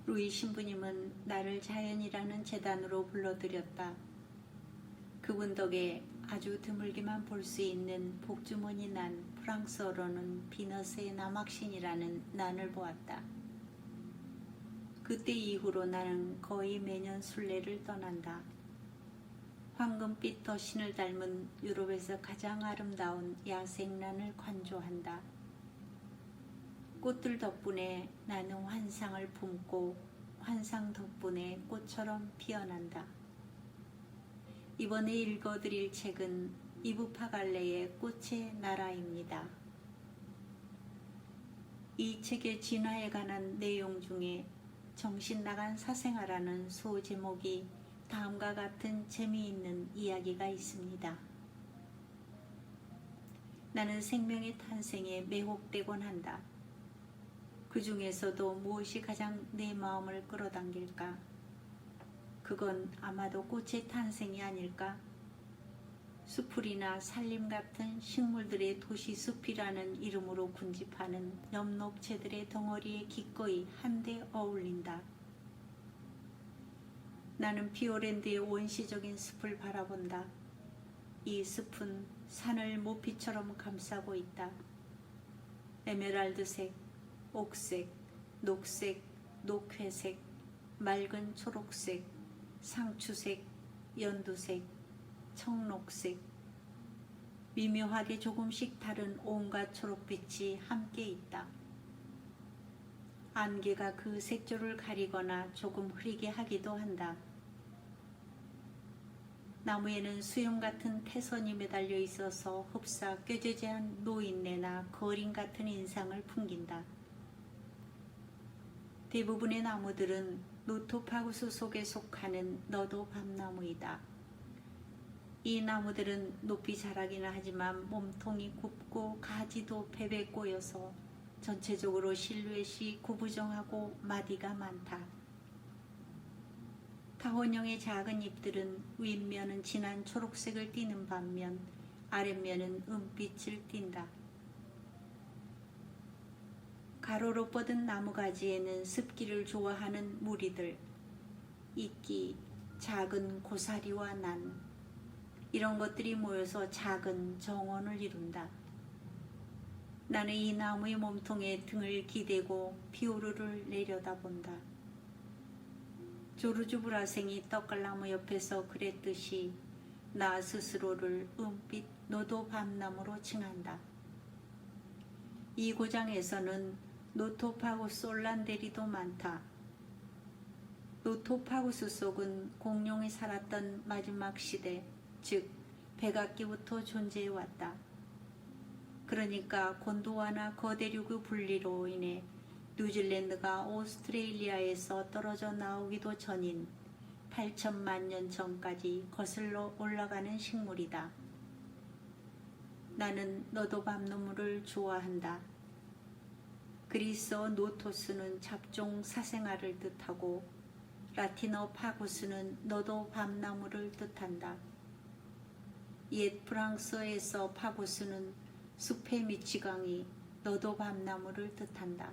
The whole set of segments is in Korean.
루이 신부님은 나를 자연이라는 재단으로 불러들였다. 그분 덕에 아주 드물게만 볼 수 있는 복주머니 난 프랑스어로는 비너스의 남학신이라는 난을 보았다. 그때 이후로 나는 거의 매년 순례를 떠난다. 황금빛 덧신을 닮은 유럽에서 가장 아름다운 야생란을 관조한다. 꽃들 덕분에 나는 환상을 품고 환상 덕분에 꽃처럼 피어난다. 이번에 읽어드릴 책은 이브파갈레의 꽃의 나라입니다. 이 책의 진화에 관한 내용 중에 정신 나간 사생아라는 소제목이 다음과 같은 재미있는 이야기가 있습니다. 나는 생명의 탄생에 매혹되곤 한다. 그 중에서도 무엇이 가장 내 마음을 끌어당길까? 그건 아마도 꽃의 탄생이 아닐까? 수풀이나 산림 같은 식물들의 도시숲이라는 이름으로 군집하는 엽록체들의 덩어리에 기꺼이 한데 어울린다. 나는 피오랜드의 원시적인 숲을 바라본다. 이 숲은 산을 모피처럼 감싸고 있다. 에메랄드색, 옥색, 녹색, 녹회색, 맑은 초록색, 상추색, 연두색, 청록색, 미묘하게 조금씩 다른 온갖 초록빛이 함께 있다. 안개가 그 색조를 가리거나 조금 흐리게 하기도 한다. 나무에는 수염 같은 태선이 매달려 있어서 흡사 꾀죄죄한 노인네나 거린 같은 인상을 풍긴다. 대부분의 나무들은 노토파구스 속에 속하는 너도 밤나무이다. 이 나무들은 높이 자라기는 하지만 몸통이 굽고 가지도 베베 꼬여서 전체적으로 실루엣이 구부정하고 마디가 많다. 타원형의 작은 잎들은 윗면은 진한 초록색을 띠는 반면 아랫면은 은빛을 띈다. 가로로 뻗은 나무가지에는 습기를 좋아하는 무리들, 이끼, 작은 고사리와 난, 이런 것들이 모여서 작은 정원을 이룬다. 나는 이 나무의 몸통에 등을 기대고 피오르를 내려다본다. 조르주 브라생이 떡갈나무 옆에서 그랬듯이 나 스스로를 은빛 노도 밤나무로 칭한다. 이 고장에서는 노토파구스 올란데리도 많다. 노토파구스 속은 공룡이 살았던 마지막 시대, 즉 백악기부터 존재해왔다. 그러니까 곤도와나 거대륙의 분리로 인해 뉴질랜드가 오스트레일리아에서 떨어져 나오기도 전인 8천만 년 전까지 거슬러 올라가는 식물이다. 나는 너도 밤나무를 좋아한다. 그리스어 노토스는 잡종 사생아를 뜻하고 라틴어 파구스는 너도 밤나무를 뜻한다. 옛 프랑스어에서 파구스는 숲의 미치광이 너도 밤나무를 뜻한다.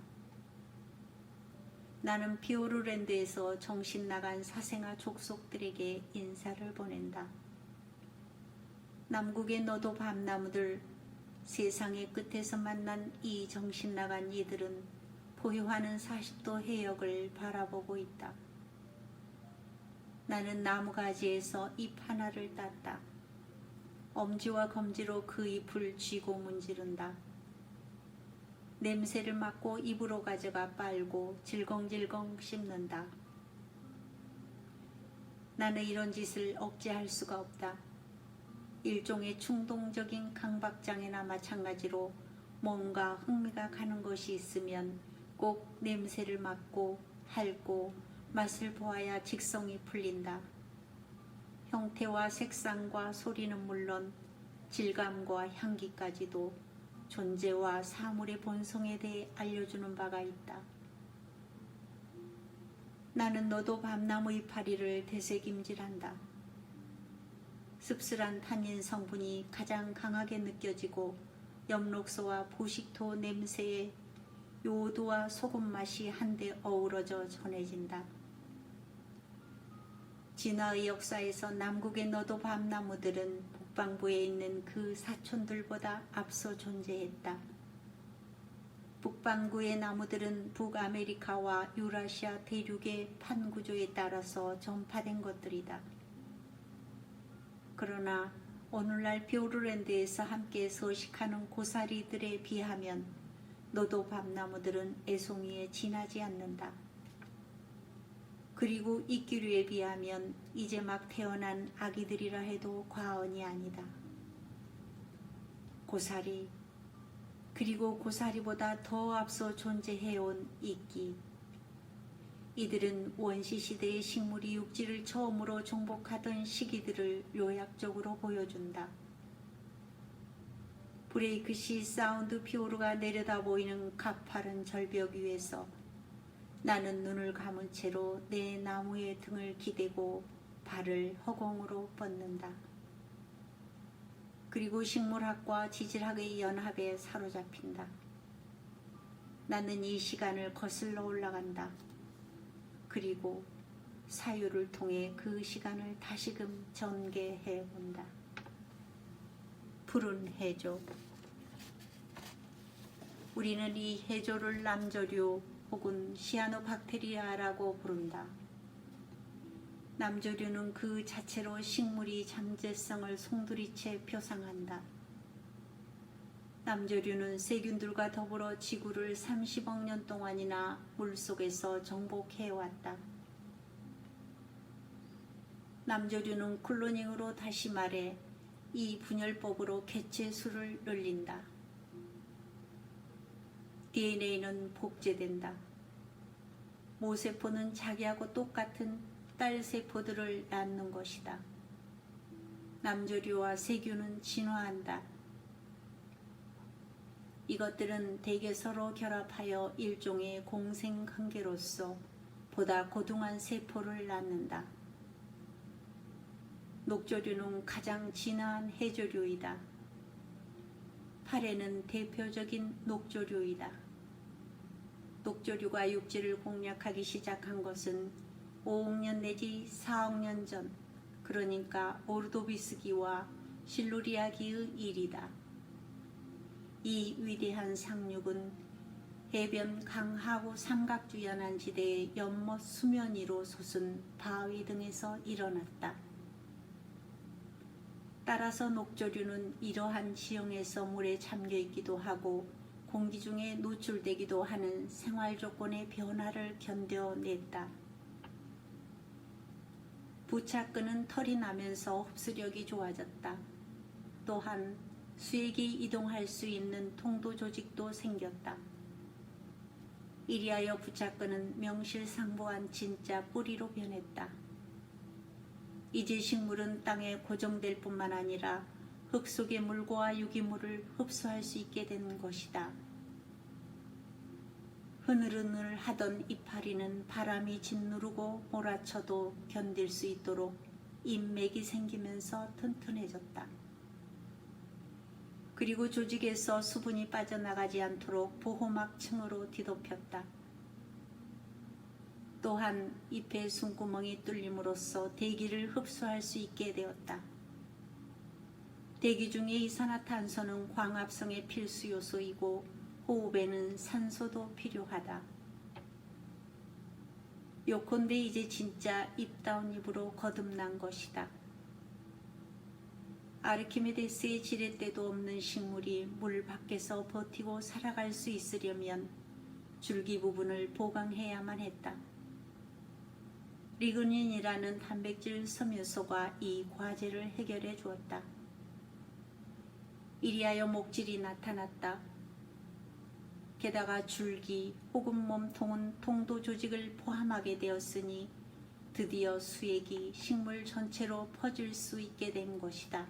나는 피오르랜드에서 정신 나간 사생아 족속들에게 인사를 보낸다. 남국의 너도 밤나무들, 세상의 끝에서 만난 이 정신 나간 이들은 포효하는 40도 해역을 바라보고 있다. 나는 나무가지에서 잎 하나를 땄다. 엄지와 검지로 그 잎을 쥐고 문지른다. 냄새를 맡고 입으로 가져가 빨고 질겅질겅 씹는다. 나는 이런 짓을 억제할 수가 없다. 일종의 충동적인 강박장애나 마찬가지로 뭔가 흥미가 가는 것이 있으면 꼭 냄새를 맡고 핥고 맛을 보아야 직성이 풀린다. 형태와 색상과 소리는 물론 질감과 향기까지도 존재와 사물의 본성에 대해 알려주는 바가 있다. 나는 너도 밤나무 이파리를 되새김질한다. 씁쓸한 탄닌 성분이 가장 강하게 느껴지고 엽록소와 부식토 냄새에 요오두와 소금 맛이 한데 어우러져 전해진다. 진화의 역사에서 남국의 너도 밤나무들은 북방부에 있는 그 사촌들보다 앞서 존재했다. 북반구의 나무들은 북아메리카와 유라시아 대륙의 판구조에 따라서 전파된 것들이다. 그러나 오늘날 뷰르랜드에서 함께 서식하는 고사리들에 비하면 너도 밤나무들은 애송이에 지나지 않는다. 그리고 이끼류에 비하면 이제 막 태어난 아기들이라 해도 과언이 아니다. 고사리, 그리고 고사리보다 더 앞서 존재해온 이끼. 이들은 원시시대의 식물이 육지를 처음으로 정복하던 시기들을 요약적으로 보여준다. 브레이크시 사운드 피오르가 내려다 보이는 가파른 절벽 위에서 나는 눈을 감은 채로 내 나무의 등을 기대고 발을 허공으로 뻗는다. 그리고 식물학과 지질학의 연합에 사로잡힌다. 나는 이 시간을 거슬러 올라간다. 그리고 사유를 통해 그 시간을 다시금 전개해 본다. 푸른 해조. 우리는 이 해조를 남조류 혹은 시아노박테리아라고 부른다. 남조류는 그 자체로 식물이 잠재성을 송두리째 표상한다. 남조류는 세균들과 더불어 지구를 30억 년 동안이나 물속에서 정복해왔다. 남조류는 클로닝으로, 다시 말해 이 분열법으로 개체 수를 늘린다. DNA는 복제된다. 모세포는 자기하고 똑같은 딸세포들을 낳는 것이다. 남조류와 세균은 진화한다. 이것들은 대개 서로 결합하여 일종의 공생관계로서 보다 고등한 세포를 낳는다. 녹조류는 가장 진화한 해조류이다. 파래는 대표적인 녹조류이다. 녹조류가 육지를 공략하기 시작한 것은 5억 년 내지 4억 년 전, 그러니까 오르도비스기와 실루리아기의 일이다. 이 위대한 상륙은 해변 강하구 삼각주연한 지대의 연못 수면 위로 솟은 바위 등에서 일어났다. 따라서 녹조류는 이러한 지형에서 물에 잠겨있기도 하고 공기 중에 노출되기도 하는 생활 조건의 변화를 견뎌냈다. 부착근은 털이 나면서 흡수력이 좋아졌다. 또한 수액이 이동할 수 있는 통도 조직도 생겼다. 이리하여 부착근은 명실상부한 진짜 뿌리로 변했다. 이제 식물은 땅에 고정될 뿐만 아니라 흙 속의 물과 유기물을 흡수할 수 있게 된 것이다. 흐느흐느 하던 이파리는 바람이 짓누르고 몰아쳐도 견딜 수 있도록 인맥이 생기면서 튼튼해졌다. 그리고 조직에서 수분이 빠져나가지 않도록 보호막층으로 뒤덮였다. 또한 잎의 숨구멍이 뚫림으로써 대기를 흡수할 수 있게 되었다. 대기 중의 이산화탄소는 광합성의 필수 요소이고 호흡에는 산소도 필요하다. 요컨대 이제 진짜 잎다운 잎으로 거듭난 것이다. 아르키메데스의 지렛대도 없는 식물이 물 밖에서 버티고 살아갈 수 있으려면 줄기 부분을 보강해야만 했다. 리그닌이라는 단백질 섬유소가 이 과제를 해결해 주었다. 이리하여 목질이 나타났다. 게다가 줄기 혹은 몸통은 통도 조직을 포함하게 되었으니 드디어 수액이 식물 전체로 퍼질 수 있게 된 것이다.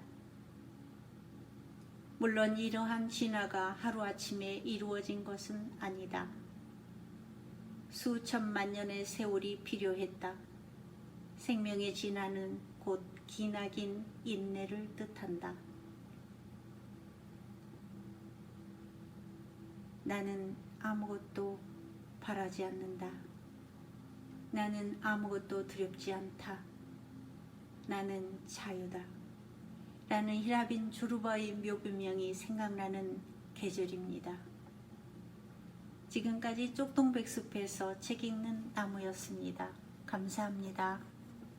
물론 이러한 진화가 하루아침에 이루어진 것은 아니다. 수천만 년의 세월이 필요했다. 생명의 진화는 곧 기나긴 인내를 뜻한다. 나는 아무것도 바라지 않는다. 나는 아무것도 두렵지 않다. 나는 자유다. 라는 히라빈 조르바의 묘비명이 생각나는 계절입니다. 지금까지 쪽동백숲에서 책 읽는 나무였습니다. 감사합니다.